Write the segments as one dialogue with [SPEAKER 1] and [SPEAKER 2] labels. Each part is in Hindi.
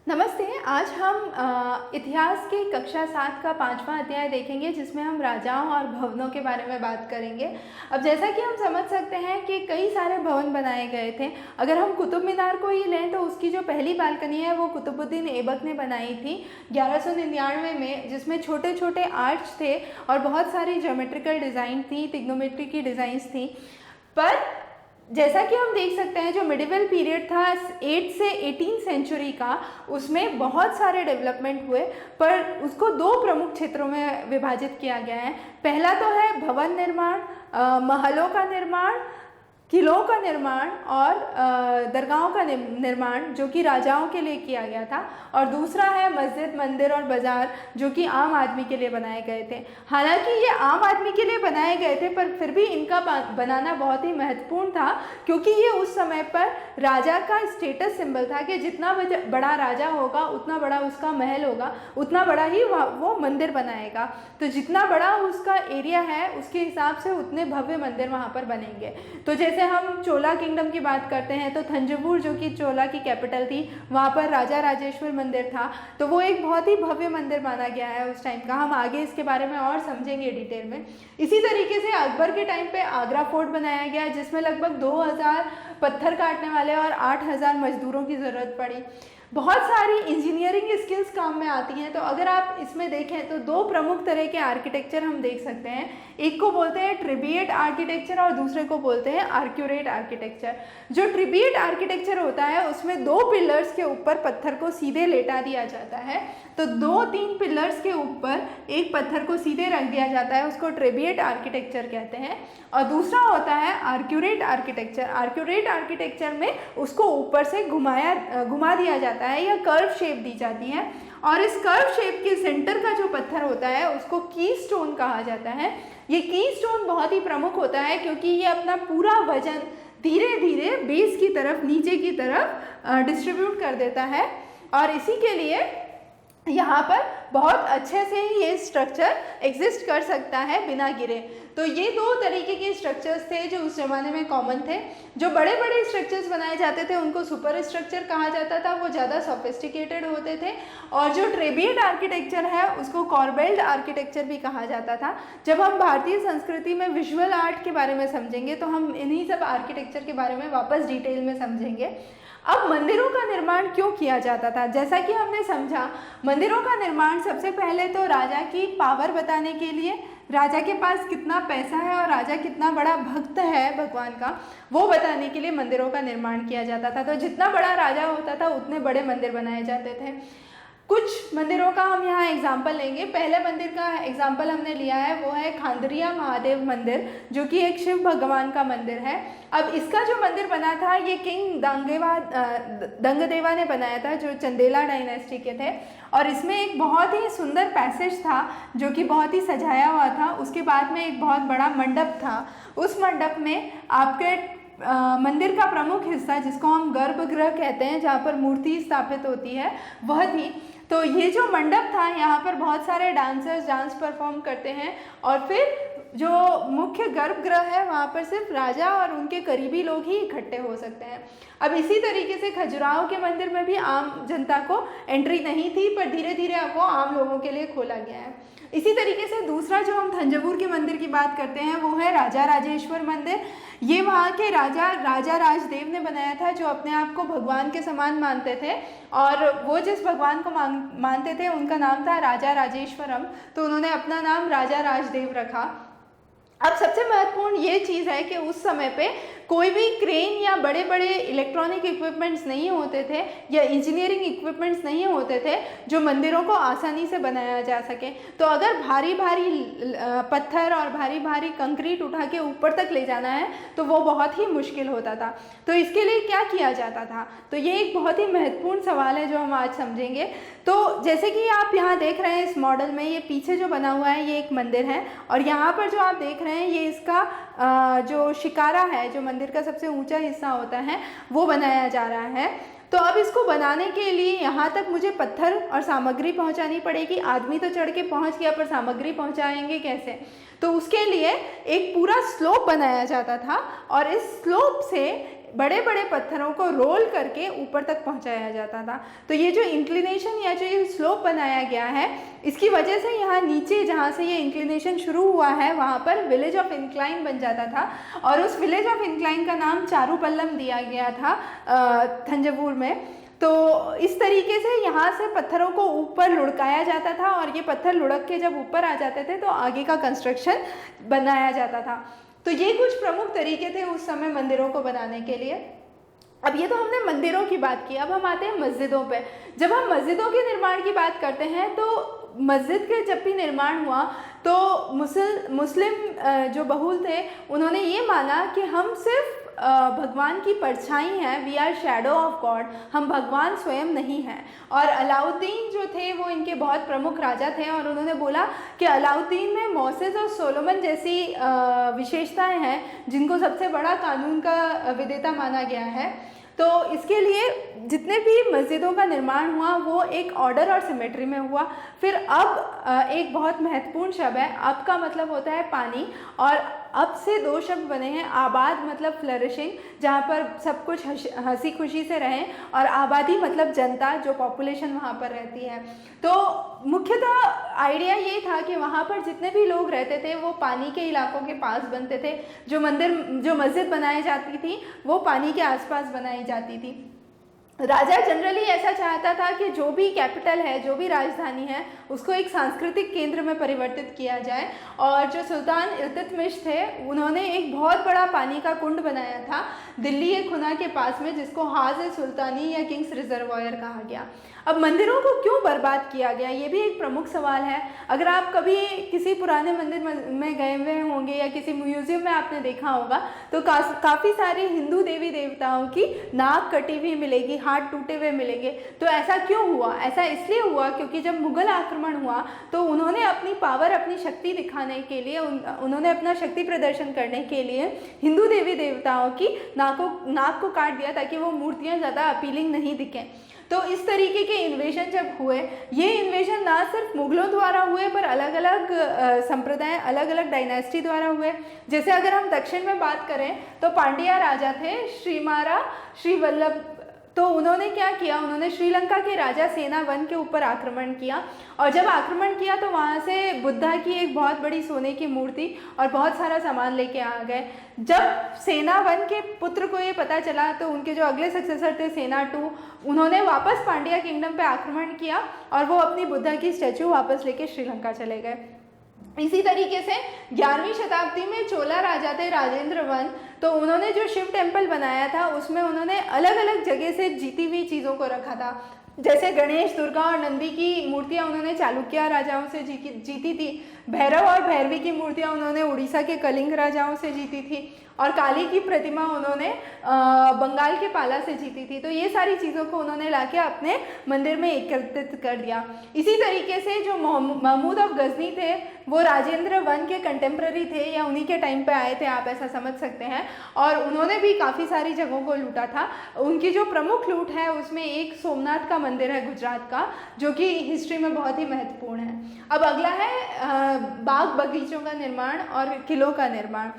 [SPEAKER 1] नमस्ते। आज हम इतिहास की कक्षा 7 का 5वां अध्याय देखेंगे, जिसमें हम राजाओं और भवनों के बारे में बात करेंगे। अब जैसा कि हम समझ सकते हैं कि कई सारे भवन बनाए गए थे। अगर हम कुतुब मीनार को ही लें तो उसकी जो पहली बालकनी है वो कुतुबुद्दीन ऐबक ने बनाई थी 1199 में, जिसमें छोटे छोटे आर्च थे और बहुत सारी ज्योमेट्रिकल डिज़ाइन थी, ट्रिग्नोमेट्री की डिज़ाइंस थी। पर जैसा कि हम देख सकते हैं, जो मिडिवल पीरियड था 8 से 18 सेंचुरी का, उसमें बहुत सारे डेवलपमेंट हुए, पर उसको दो प्रमुख क्षेत्रों में विभाजित किया गया है। पहला तो है भवन निर्माण, महलों का निर्माण, किलों का निर्माण और दरगाहों का निर्माण, जो कि राजाओं के लिए किया गया था। और दूसरा है मस्जिद, मंदिर और बाज़ार, जो कि आम आदमी के लिए बनाए गए थे। हालांकि ये आम आदमी के लिए बनाए गए थे, पर फिर भी इनका बनाना बहुत ही महत्वपूर्ण था, क्योंकि ये उस समय पर राजा का स्टेटस सिंबल था कि जितना बड़ा राजा होगा उतना बड़ा उसका महल होगा, उतना बड़ा ही वो मंदिर बनाएगा। तो जितना बड़ा उसका एरिया है उसके हिसाब से उतने भव्य मंदिर वहाँ पर बनेंगे। तो जैसे हम चोला किंगडम की बात करते हैं तो थंजावुर, जो कि चोला की कैपिटल थी, वहाँ पर राजा राजेश्वर मंदिर था। तो वो एक बहुत ही भव्य मंदिर माना गया है उस टाइम का। हम आगे इसके बारे में और समझेंगे डिटेल में। इसी तरीके से अकबर के टाइम पे आगरा फोर्ट बनाया गया, जिसमें लगभग 2000 पत्थर काटने वाले और 8000 मजदूरों की ज़रूरत पड़ी। बहुत सारी इंजीनियरिंग स्किल्स काम में आती हैं। तो अगर आप इसमें देखें तो दो प्रमुख तरह के आर्किटेक्चर हम देख सकते हैं। एक को बोलते हैं ट्रिबिएट आर्किटेक्चर और दूसरे को बोलते हैं आर्क्यूरेट आर्किटेक्चर। जो ट्रिबिएट आर्किटेक्चर होता है उसमें दो पिलर्स के ऊपर पत्थर को सीधे लेटा दिया जाता है। तो 2-3 पिलर्स के ऊपर एक पत्थर को सीधे रख दिया जाता है, उसको ट्रिबिएट आर्किटेक्चर कहते हैं। और दूसरा होता है आर्क्यूरेट आर्किटेक्चर। आर्क्यूरेट आर्किटेक्चर में उसको ऊपर से घुमा दिया जाता है या कर्व शेप दी जाती है, और इस कर्व शेप के सेंटर का जो पत्थर होता है उसको कीस्टोन कहा जाता है। ये कीस्टोन बहुत ही प्रमुख होता है, क्योंकि ये अपना पूरा वजन धीरे धीरे बेस की तरफ, नीचे की तरफ डिस्ट्रीब्यूट कर देता है, और इसी के लिए यहाँ पर बहुत अच्छे से ही ये स्ट्रक्चर एग्जिस्ट कर सकता है बिना गिरे। तो ये दो तरीके के स्ट्रक्चर्स थे जो उस ज़माने में कॉमन थे। जो बड़े बड़े स्ट्रक्चर्स बनाए जाते थे उनको सुपर स्ट्रक्चर कहा जाता था, वो ज़्यादा सोफिस्टिकेटेड होते थे। और जो ट्रिबिएट आर्किटेक्चर है उसको कॉर्बेल्ड आर्किटेक्चर भी कहा जाता था। जब हम भारतीय संस्कृति में विजुअल आर्ट के बारे में समझेंगे तो हम इन्हीं सब आर्किटेक्चर के बारे में वापस डिटेल में समझेंगे। अब मंदिरों का निर्माण क्यों किया जाता था? जैसा कि हमने समझा, मंदिरों का निर्माण सबसे पहले तो राजा की पावर बताने के लिए, राजा के पास कितना पैसा है और राजा कितना बड़ा भक्त है भगवान का, वो बताने के लिए मंदिरों का निर्माण किया जाता था। तो जितना बड़ा राजा होता था उतने बड़े मंदिर बनाए जाते थे। कुछ मंदिरों का हम यहाँ एग्जाम्पल लेंगे। पहले मंदिर का एग्जाम्पल हमने लिया है वो है खांडरिया महादेव मंदिर, जो कि एक शिव भगवान का मंदिर है। अब इसका जो मंदिर बना था ये किंग दंगदेवा ने बनाया था, जो चंदेला डायनेस्टी के थे। और इसमें एक बहुत ही सुंदर पैसेज था जो कि बहुत ही सजाया हुआ था। उसके बाद में एक बहुत बड़ा मंडप था। उस मंडप में आपके मंदिर का प्रमुख हिस्सा, जिसको हम गर्भगृह कहते हैं, जहाँ पर मूर्ति स्थापित होती है, वह थी। तो ये जो मंडप था, यहाँ पर बहुत सारे डांसर्स डांस परफॉर्म करते हैं, और फिर जो मुख्य गर्भगृह है वहाँ पर सिर्फ राजा और उनके करीबी लोग ही इकट्ठे हो सकते हैं। अब इसी तरीके से खजुराहो के मंदिर में भी आम जनता को एंट्री नहीं थी, पर धीरे धीरे अब वो आम लोगों के लिए खोला गया है। इसी तरीके से दूसरा जो हम थंजावुर के मंदिर की बात करते हैं वो है राजा राजेश्वर मंदिर। ये वहाँ के राजा राजदेव ने बनाया था, जो अपने आप को भगवान के समान मानते थे, और वो जिस भगवान को मानते थे उनका नाम था राजा राजेश्वरम। तो उन्होंने अपना नाम राजा राजदेव रखा। अब सबसे महत्वपूर्ण ये चीज़ है कि उस समय पे कोई भी क्रेन या बड़े बड़े इलेक्ट्रॉनिक इक्विपमेंट्स नहीं होते थे या इंजीनियरिंग इक्विपमेंट्स नहीं होते थे जो मंदिरों को आसानी से बनाया जा सके। तो अगर भारी भारी पत्थर और भारी भारी कंक्रीट उठा के ऊपर तक ले जाना है तो वो बहुत ही मुश्किल होता था। तो इसके लिए क्या किया जाता था? तो ये एक बहुत ही महत्वपूर्ण सवाल है जो हम आज समझेंगे। तो जैसे कि आप यहाँ देख रहे हैं इस मॉडल में, ये पीछे जो बना हुआ है ये एक मंदिर है, और यहाँ पर जो आप देख रहे हैं ये इसका जो शिकारा है, जो मंदिर का सबसे ऊंचा हिस्सा होता है, वो बनाया जा रहा है। तो अब इसको बनाने के लिए यहाँ तक मुझे पत्थर और सामग्री पहुँचानी पड़ेगी। आदमी तो चढ़ के पहुँच गया, पर सामग्री पहुँचाएंगे कैसे? तो उसके लिए एक पूरा स्लोप बनाया जाता था, और इस स्लोप से बड़े बड़े पत्थरों को रोल करके ऊपर तक पहुंचाया जाता था। तो ये जो इंक्लिनेशन या जो ये स्लोप बनाया गया है, इसकी वजह से यहाँ नीचे जहाँ से ये इंक्लिनेशन शुरू हुआ है वहाँ पर विलेज ऑफ इंक्लाइन बन जाता था, और उस विलेज ऑफ इंक्लाइन का नाम चारूपल्लम दिया गया था थंजावुर में। तो इस तरीके से यहाँ से पत्थरों को ऊपर लुढ़काया जाता था, और ये पत्थर लुढ़क के जब ऊपर आ जाते थे तो आगे का कंस्ट्रक्शन बनाया जाता था। तो ये कुछ प्रमुख तरीके थे उस समय मंदिरों को बनाने के लिए। अब ये तो हमने मंदिरों की बात की, अब हम आते हैं मस्जिदों पे। जब हम मस्जिदों के निर्माण की बात करते हैं तो मस्जिद के जब भी निर्माण हुआ तो मुस्लिम जो बहुल थे उन्होंने ये माना कि हम सिर्फ भगवान की परछाई हैं, we are shadow of God, हम भगवान स्वयं नहीं हैं। और अलाउद्दीन जो थे वो इनके बहुत प्रमुख राजा थे, और उन्होंने बोला कि अलाउद्दीन में मोसेस और सोलोमन जैसी विशेषताएं हैं जिनको सबसे बड़ा कानून का विजेता माना गया है। तो इसके लिए जितने भी मस्जिदों का निर्माण हुआ वो एक ऑर्डर और सिमेट्री में हुआ। फिर अब एक बहुत महत्वपूर्ण शब्द है, अब का मतलब होता है पानी, और अब से दो शब्द बने हैं, आबाद मतलब फ्लरिशिंग, जहाँ पर सब कुछ हंसी खुशी से रहें, और आबादी मतलब जनता, जो पॉपुलेशन वहाँ पर रहती है। तो मुख्यतः आइडिया ये था कि वहाँ पर जितने भी लोग रहते थे वो पानी के इलाकों के पास बनते थे। जो मस्जिद बनाई जाती थी वो पानी के आसपास बनाई जाती थी। राजा जनरली ऐसा चाहता था कि जो भी कैपिटल है, जो भी राजधानी है, उसको एक सांस्कृतिक केंद्र में परिवर्तित किया जाए। और जो सुल्तान इल्तुतमिश थे उन्होंने एक बहुत बड़ा पानी का कुंड बनाया था दिल्ली खुना के पास में, जिसको हाज-ए-सुल्तानी या किंग्स रिजर्वायर कहा गया। अब मंदिरों को क्यों बर्बाद किया गया, ये भी एक प्रमुख सवाल है। अगर आप कभी किसी पुराने मंदिर में गए हुए होंगे या किसी म्यूजियम में आपने देखा होगा तो काफ़ी सारे हिंदू देवी देवताओं की नाक कटी हुई मिलेगी, हाथ टूटे हुए मिलेंगे। तो ऐसा क्यों हुआ? ऐसा इसलिए हुआ क्योंकि जब मुगल आक्रमण हुआ तो उन्होंने अपनी पावर, अपनी शक्ति दिखाने के लिए, उन्होंने अपना शक्ति प्रदर्शन करने के लिए हिंदू देवी देवताओं की नाक को काट दिया ताकि वो मूर्तियाँ ज़्यादा अपीलिंग नहीं दिखें। तो इस तरीके के इन्वेजन जब हुए, ये इन्वेजन ना सिर्फ मुगलों द्वारा हुए पर अलग अलग संप्रदाय, अलग अलग डायनेस्टी द्वारा हुए। जैसे अगर हम दक्षिण में बात करें तो पांड्या राजा थे श्रीमारा श्रीवल्लभ, तो उन्होंने क्या किया, उन्होंने श्रीलंका के राजा सेनावन के ऊपर आक्रमण किया, और जब आक्रमण किया तो वहाँ से बुद्धा की एक बहुत बड़ी सोने की मूर्ति और बहुत सारा सामान लेके आ गए। जब सेनावन के पुत्र को ये पता चला तो उनके जो अगले सक्सेसर थे सेना 2, उन्होंने वापस पांड्या किंगडम पे आक्रमण किया और वो अपनी बुद्धा की स्टैचू वापस लेके श्रीलंका चले गए। इसी तरीके से 11वीं शताब्दी में चोला राजा थे राजेंद्र वन, तो उन्होंने जो शिव टेम्पल बनाया था उसमें उन्होंने अलग अलग जगह से जीती हुई चीज़ों को रखा था। जैसे गणेश, दुर्गा और नंदी की मूर्तियां उन्होंने चालुक्य राजाओं से जीती थी। भैरव और भैरवी की मूर्तियां उन्होंने उड़ीसा के कलिंग राजाओं से जीती थी, और काली की प्रतिमा उन्होंने बंगाल के पाला से जीती थी। तो ये सारी चीज़ों को उन्होंने लाके अपने मंदिर में एकत्रित कर दिया। इसी तरीके से जो महमूद ऑफ गजनी थे वो राजेंद्र वन के कंटेम्प्रेरी थे या उन्हीं के टाइम पे आए थे, आप ऐसा समझ सकते हैं, और उन्होंने भी काफ़ी सारी जगहों को लूटा था। उनकी जो प्रमुख लूट है उसमें एक सोमनाथ का मंदिर है गुजरात का, जो कि हिस्ट्री में बहुत ही महत्वपूर्ण है। अब अगला है बाग बगीचों का निर्माण और किलों का निर्माण।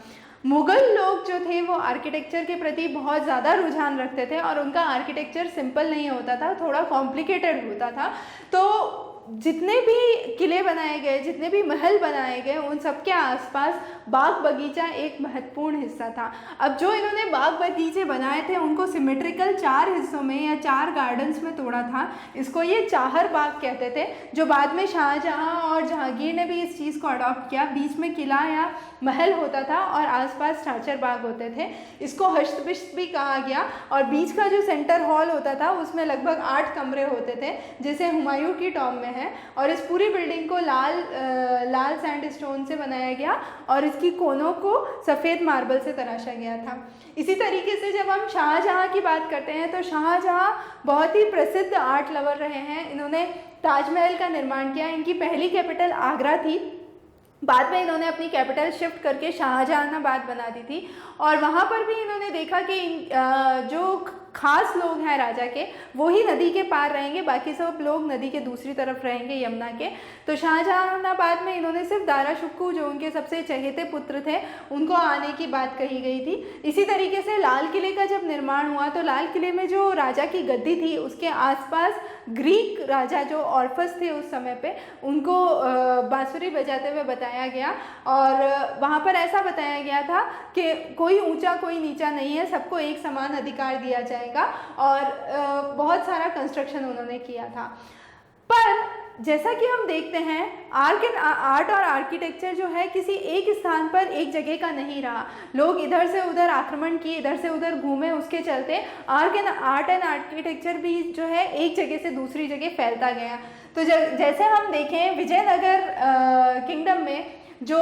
[SPEAKER 1] मुगल लोग जो थे वो आर्किटेक्चर के प्रति बहुत ज़्यादा रुझान रखते थे, और उनका आर्किटेक्चर सिंपल नहीं होता था, थोड़ा कॉम्प्लिकेटेड होता था। तो जितने भी किले बनाए गए, जितने भी महल बनाए गए, उन सब के आसपास बाग बगीचा एक महत्वपूर्ण हिस्सा था। अब जो इन्होंने बाग बगीचे बनाए थे उनको सिमेट्रिकल 4 हिस्सों में या 4 गार्डन्स में तोड़ा था। इसको ये चाहर बाग कहते थे, जो बाद में शाहजहां और जहांगीर ने भी इस चीज़ को अडॉप्ट किया। बीच में किला या महल होता था और आसपास चाचर बाग होते थे। इसको हश्तबिश्त भी कहा गया, और बीच का जो सेंटर हॉल होता था उसमें लगभग 8 कमरे होते थे, जैसे हुमायूं की टॉम में है। और इस पूरी बिल्डिंग को लाल सैंडस्टोन से बनाया गया और इसकी कोनों को सफ़ेद मार्बल से तराशा गया था। इसी तरीके से जब हम शाहजहां की बात करते हैं तो शाहजहां बहुत ही प्रसिद्ध आर्ट लवर रहे हैं। इन्होंने ताजमहल का निर्माण किया। इनकी पहली कैपिटल आगरा थी, बाद में इन्होंने अपनी कैपिटल शिफ्ट करके शाहजहानाबाद बना दी थी, और वहाँ पर भी इन्होंने देखा कि जो खास लोग हैं राजा के वो ही नदी के पार रहेंगे, बाकी सब लोग नदी के दूसरी तरफ रहेंगे, यमुना के। तो शाहजहानाबाद में इन्होंने सिर्फ दारा शुक्कू, जो उनके सबसे चहेते पुत्र थे, उनको आने की बात कही गई थी। इसी तरीके से लाल किले का जब निर्माण हुआ तो लाल किले में जो राजा की गद्दी थी उसके आसपास ग्रीक राजा जो ऑर्फस थे उस समय पे, उनको बांसुरी बजाते हुए बताया गया, और वहाँ पर ऐसा बताया गया था कि कोई ऊंचा कोई नीचा नहीं है, सबको एक समान अधिकार दिया जाएगा, और बहुत सारा कंस्ट्रक्शन उन्होंने किया था। पर जैसा कि हम देखते हैं आर्ट और आर्किटेक्चर जो है किसी एक स्थान पर एक जगह का नहीं रहा, लोग इधर से उधर आक्रमण किए, इधर से उधर घूमे, उसके चलते आर्ट एंड आर्किटेक्चर भी जो है एक जगह से दूसरी जगह फैलता गया। तो जैसे हम देखें विजयनगर किंगडम में जो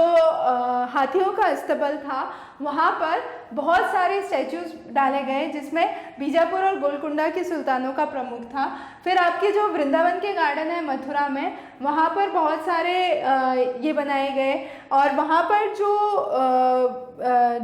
[SPEAKER 1] हाथियों का अस्तबल था, वहाँ पर बहुत सारे स्टैचूज डाले गए जिसमें बीजापुर और गोलकुंडा के सुल्तानों का प्रमुख था। फिर आपके जो वृंदावन के गार्डन है मथुरा में, वहाँ पर बहुत सारे ये बनाए गए, और वहाँ पर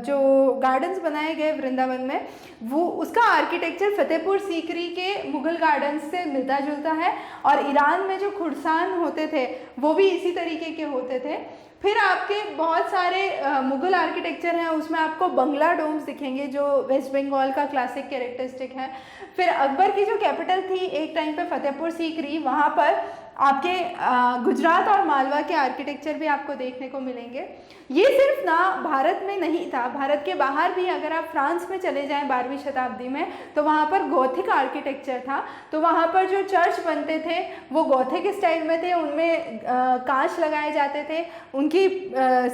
[SPEAKER 1] जो गार्डन्स बनाए गए वृंदावन में, वो उसका आर्किटेक्चर फतेहपुर सीकरी के मुग़ल गार्डन्स से मिलता जुलता है, और ईरान में जो खुरसान होते थे वो भी इसी तरीके के होते थे। फिर आपके बहुत सारे मुग़ल आर्किटेक्चर हैं, उसमें आपको बंगला डोम्स दिखेंगे जो वेस्ट बंगाल का क्लासिक कैरेक्टरिस्टिक है। फिर अकबर की जो कैपिटल थी एक टाइम पे फतेहपुर सीकरी, वहाँ पर आपके गुजरात और मालवा के आर्किटेक्चर भी आपको देखने को मिलेंगे। ये सिर्फ ना भारत में नहीं था, भारत के बाहर भी अगर आप फ्रांस में चले जाएं 12वीं शताब्दी में, तो वहाँ पर गॉथिक आर्किटेक्चर था। तो वहाँ पर जो चर्च बनते थे वो गॉथिक स्टाइल में थे, उनमें कांच लगाए जाते थे, उनकी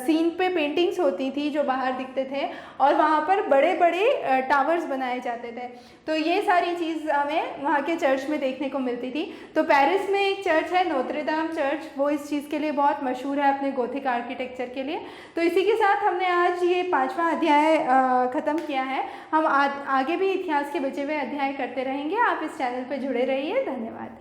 [SPEAKER 1] सीन पे पेंटिंग्स होती थी जो बाहर दिखते थे, और वहाँ पर बड़े बड़े टावर्स बनाए जाते थे। तो ये सारी चीज़ हमें वहाँ के चर्च में देखने को मिलती थी। तो पेरिस में एक चर्च है नोत्रे दाम चर्च, वो इस चीज़ के लिए बहुत मशहूर है अपने गॉथिक आर्किटेक्चर के लिए। तो इसी के साथ हमने आज ये 5वां अध्याय ख़त्म किया है। हम आगे भी इतिहास के बचे हुए अध्याय करते रहेंगे। आप इस चैनल पर जुड़े रहिए। धन्यवाद।